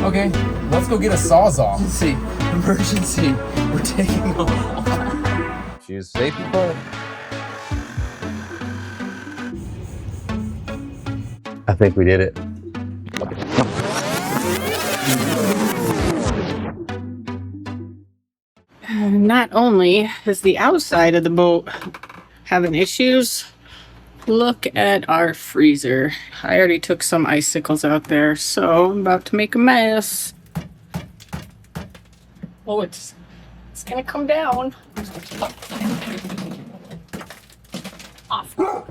Okay, let's go get a Sawzall. Emergency. We're taking off. Choose safety part. I think we did it. Not only is the outside of the boat having issues, look at our freezer. I already took some icicles out there, so I'm about to make a mess. Oh, it's gonna come down. Off. I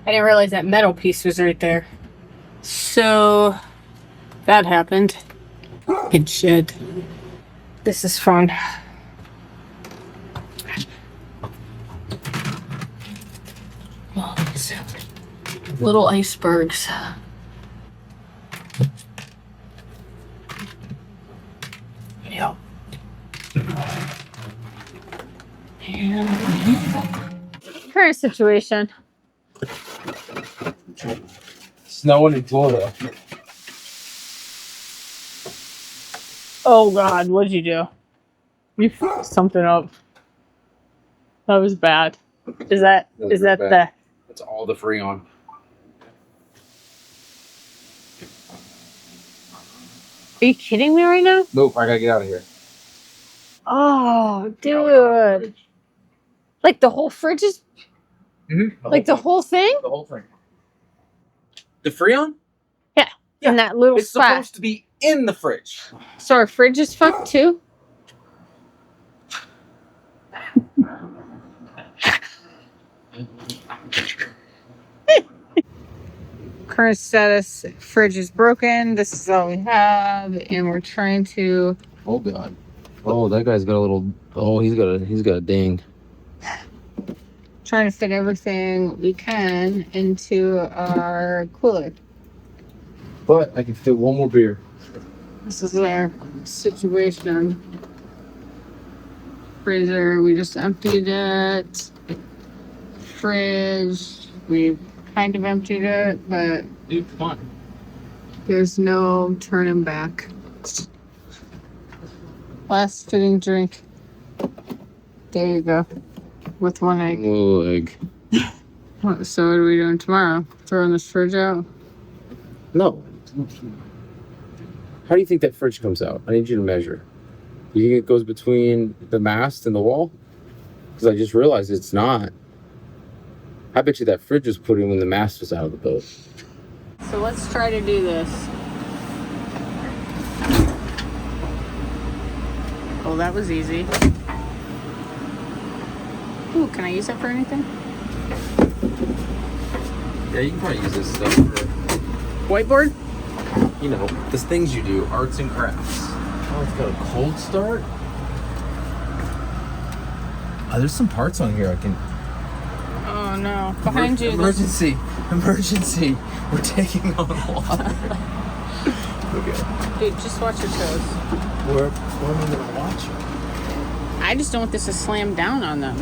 didn't realize that metal piece was right there. So that happened. Good shit. This is fun. Oh, little icebergs. Yep. And current situation. Snowing in Florida. Oh God, what'd you do? You fucked something up. That was bad. Is that the? That's all the Freon. Are you kidding me right now? Nope, I gotta get out of here. Oh, dude! Like the whole fridge is. Like the whole thing? The whole thing. The Freon? Yeah. In that little it's spot. It's supposed to be in the fridge. So our fridge is fucked too? Current status, fridge is broken. This is all we have, and we're trying to. Oh God! Oh, that guy's got a little. Oh, he's got a ding. Trying to fit everything we can into our cooler. But I can fit one more beer. This is our situation. Freezer, we just emptied it. Fridge, we kind of emptied it, but dude, come on. There's no turning back. Last fitting drink. There you go. With one egg. Little egg. So what are we doing tomorrow? Throwing this fridge out? No. How do you think that fridge comes out? I need you to measure. You think it goes between the mast and the wall? Because I just realized it's not. I bet you that fridge was put in when the mast was out of the boat. So let's try to do this. Oh, that was easy. Ooh, can I use that for anything? Yeah, you can probably use this stuff for, whiteboard? You know, the things you do, arts and crafts. Oh, it's got a cold start? There's some parts on here I can... Oh no, behind you. Emergency, emergency. We're taking on water. Okay. Dude, just watch your toes. Where am I gonna watch it? I just don't want this to slam down on them.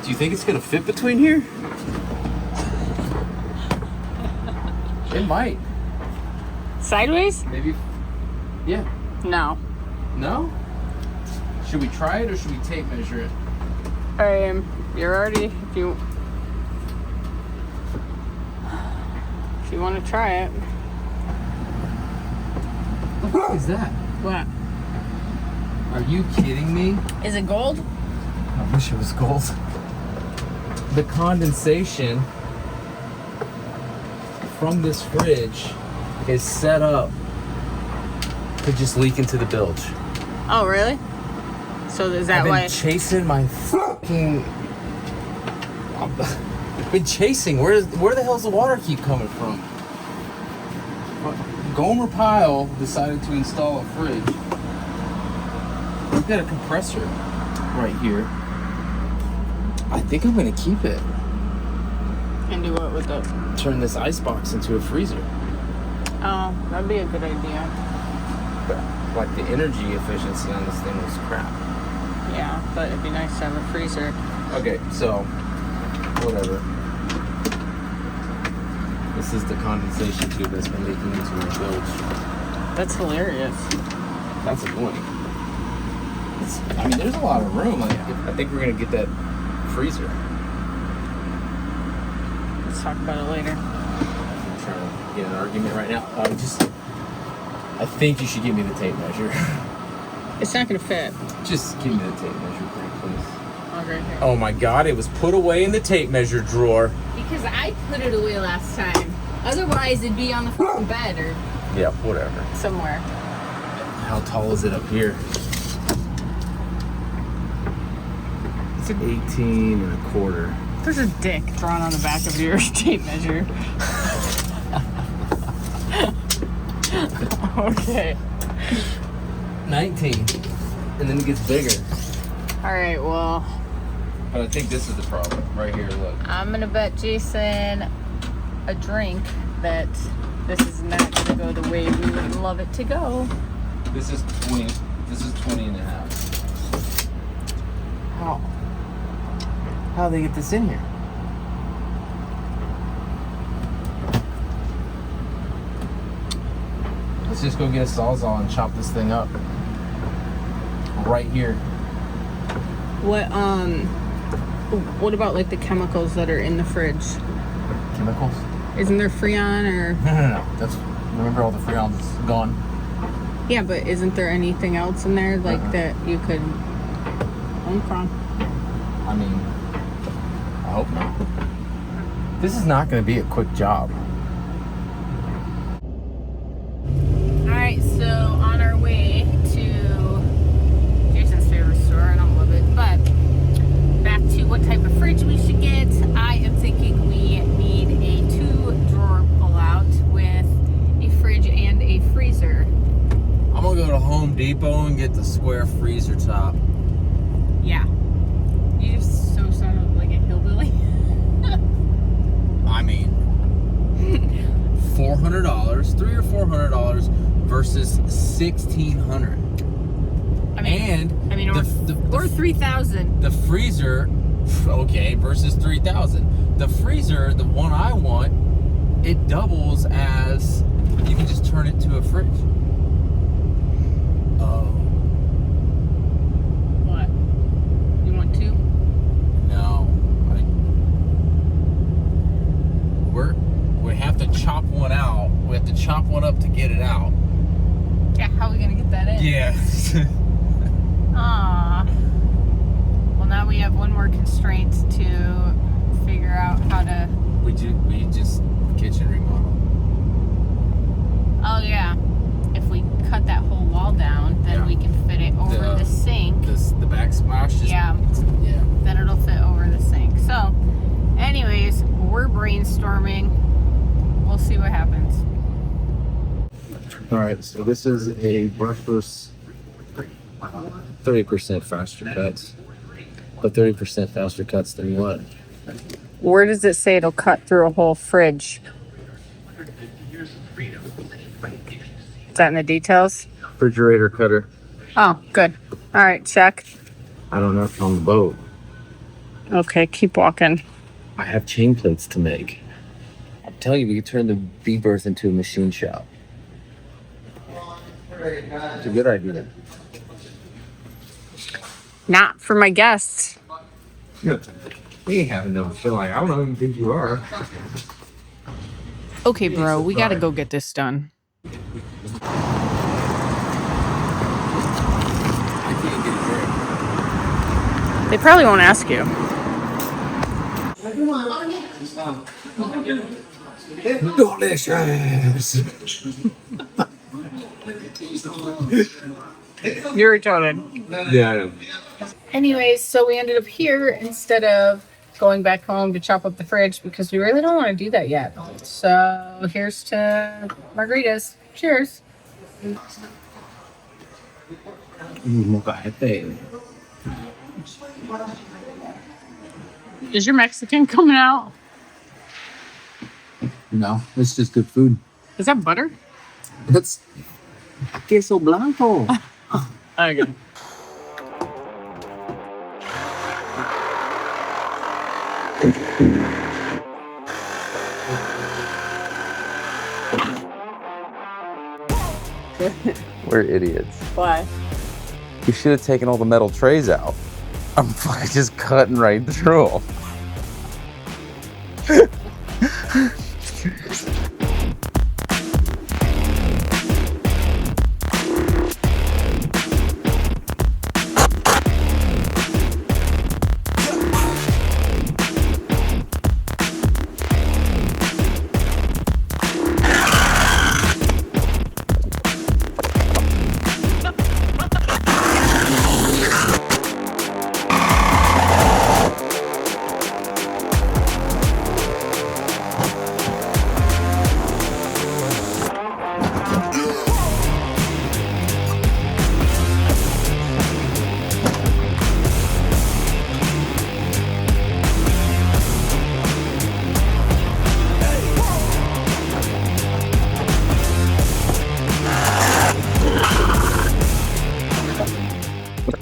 Do you think it's gonna fit between here? It might. Sideways? Maybe. Yeah. No. No? Should we try it or should we tape measure it? You're already, if you want to try it. What the fuck is that? What? Are you kidding me? Is it gold? I wish it was gold. The condensation from this fridge is set up to just leak into the bilge. Oh, really? So is that I've been why? chasing my fucking... I've been chasing. Where the hell's the water keep coming from? Gomer Pyle decided to install a fridge. We've got a compressor right here. I think I'm gonna keep it. And do what with it? Turn this icebox into a freezer. Oh, that'd be a good idea. But like the energy efficiency on this thing was crap. Yeah. but it'd be nice to have a freezer. Okay, so whatever. This is the condensation tube that's been leaking into the bilge. That's hilarious. That's annoying. I mean, there's a lot of room. Like, I think we're gonna get that freezer. Let's talk about it later. I'm trying to get an argument right now. I think you should give me the tape measure. It's not gonna fit. Just give me the tape measure, please. Okay. Oh my God! It was put away in the tape measure drawer. Because I put it away last time. Otherwise, it'd be on the fucking bed or Yeah, whatever. somewhere. How tall is it up here? It's an 18 and a quarter. There's a dick drawn on the back of your tape measure. Okay. 19. And then it gets bigger. All right, well, But I think this is the problem. Right here, look. I'm gonna bet Jason a drink that this is not gonna go the way we would love it to go. This is 20. This is 20 and a half. How do they get this in here? Let's just go get a Sawzall and chop this thing up. Right here. What about like the chemicals that are in the fridge? Chemicals? Isn't there Freon or? No. Remember all the Freon's gone. Yeah, but isn't there anything else in there like that you could own from? I mean, I hope not. This is not going to be a quick job. Alright, so on our way to Jason's favorite store, I don't love it, but back to what type of fridge we should get. I am thinking we need a 2-drawer pull-out with a fridge and a freezer. I'm going to go to Home Depot and get the square freezer top. Yeah. You just so sounded like a hillbilly. I mean, $400, $300 or $400 versus $1,600. Or 3,000. The freezer, okay, versus 3,000. The freezer, the one I want, it doubles as you can just turn it to a fridge. Oh. What? You want 2? No. We have to chop one out. We have to chop one up to get it out. Yeah, how are we gonna get that in? Yeah. Aww. Well, now we have one more constraint to figure out how to. We just kitchen remodel. Oh yeah. If we cut that whole wall down, then we can fit it over the sink. The backsplash. Yeah. Then it'll fit over the sink. So, anyways, we're brainstorming. We'll see what happens. All right, so this is a brushless 30% faster cuts. But 30% faster cuts than what? Where does it say it'll cut through a whole fridge? Is that in the details? Refrigerator cutter. Oh, good. All right, check. I don't know if it's on the boat. Okay, keep walking. I have chain plates to make. I'm telling you, we could turn the B-berth into a machine shop. It's a good idea. Not for my guests. We ain't having no feel like I don't even think you are. Okay, bro, we gotta go get this done. I can't get it They probably won't ask you. Delicious. You're retarded. Yeah, I know. Anyways, so we ended up here instead of going back home to chop up the fridge because we really don't want to do that yet. So here's to margaritas. Cheers. Is your Mexican coming out? No, it's just good food. Is that butter? That's queso blanco. Okay. We're idiots. Why? You should have taken all the metal trays out. I'm fucking just cutting right through them.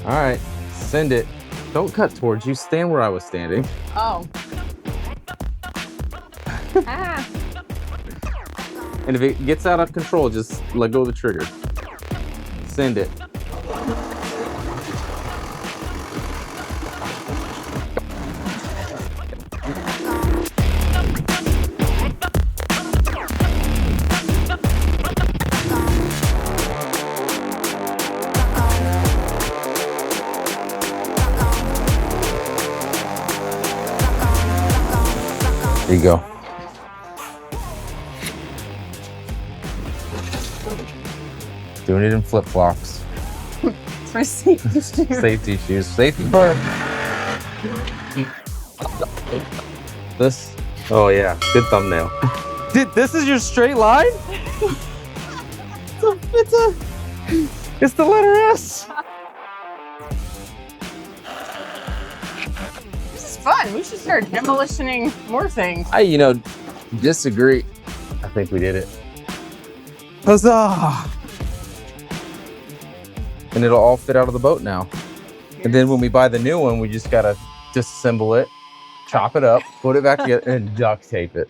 All right, send it. Don't cut towards you. Stand where I was standing. Oh. Ah. And if it gets out of control, just let go of the trigger. Send it. There you go. Doing it in flip-flops. It's my safety shoes. Safety shoes. Safety first. This? Oh yeah, good thumbnail. Dude, this is your straight line? It's the letter S. This is fun. We should start demolitioning more things. I, disagree. I think we did it. Huzzah! And it'll all fit out of the boat now. And then when we buy the new one, we just gotta disassemble it, chop it up, put it back together, and duct tape it.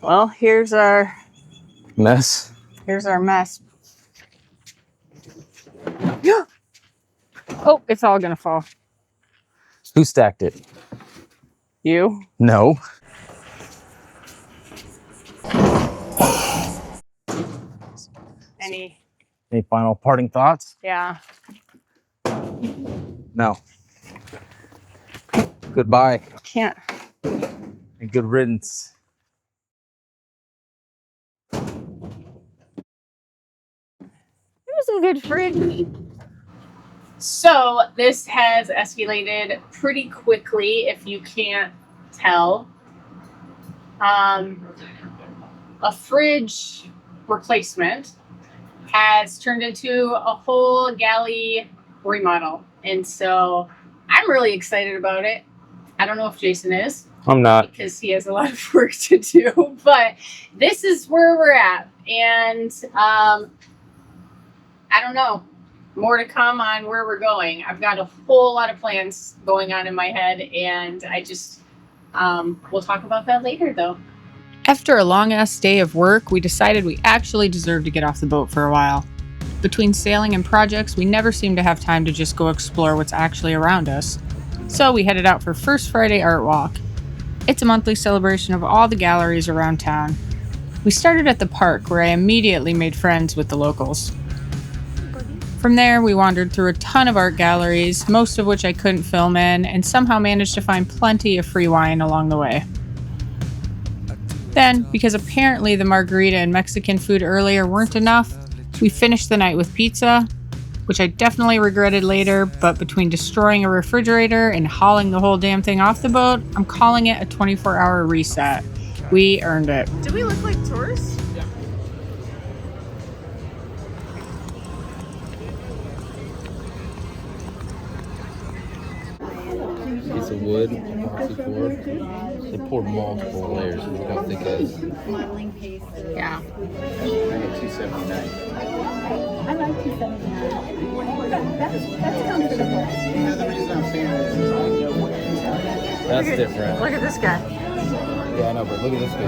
Well, here's our Mess. mess. Oh, it's all gonna fall. Who stacked it? You? No. Any? Any final parting thoughts? Yeah. No. Goodbye Can't. and good riddance. It was a good fridge. So this has escalated pretty quickly, if you can't tell. A fridge replacement has turned into a whole galley remodel, and so I'm really excited about it. I don't know if Jason is, I'm not. because he has a lot of work to do, but this is where we're at, and I don't know. More to come on where we're going. I've got a whole lot of plans going on in my head, and I just, we'll talk about that later though. After a long-ass day of work, we decided we actually deserved to get off the boat for a while. Between sailing and projects, we never seem to have time to just go explore what's actually around us. So we headed out for First Friday Art Walk. It's a monthly celebration of all the galleries around town. We started at the park, where I immediately made friends with the locals. From there, we wandered through a ton of art galleries, most of which I couldn't film in, and somehow managed to find plenty of free wine along the way. Then, because apparently the margarita and Mexican food earlier weren't enough, we finished the night with pizza, which I definitely regretted later, but between destroying a refrigerator and hauling the whole damn thing off the boat, I'm calling it a 24-hour reset. We earned it. Do we look like tourists? wood epoxy pour. They pour multiple layers. Look how thick it is. Modeling paste. Yeah. I get 279. I like 279. That's comfortable. The reason I'm saying that is I know what he's having. That's different. Look at this guy. Yeah, I know, but look at this guy.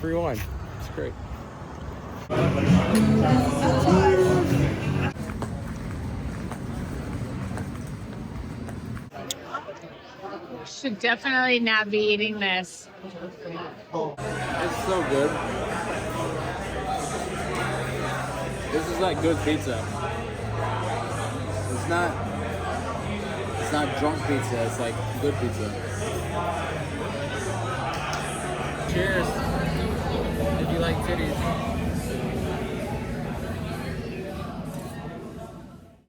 Free wine. It's great. Should definitely not be eating this. It's so good. This is like good pizza. It's not drunk pizza, it's like good pizza. Cheers. If you like titties.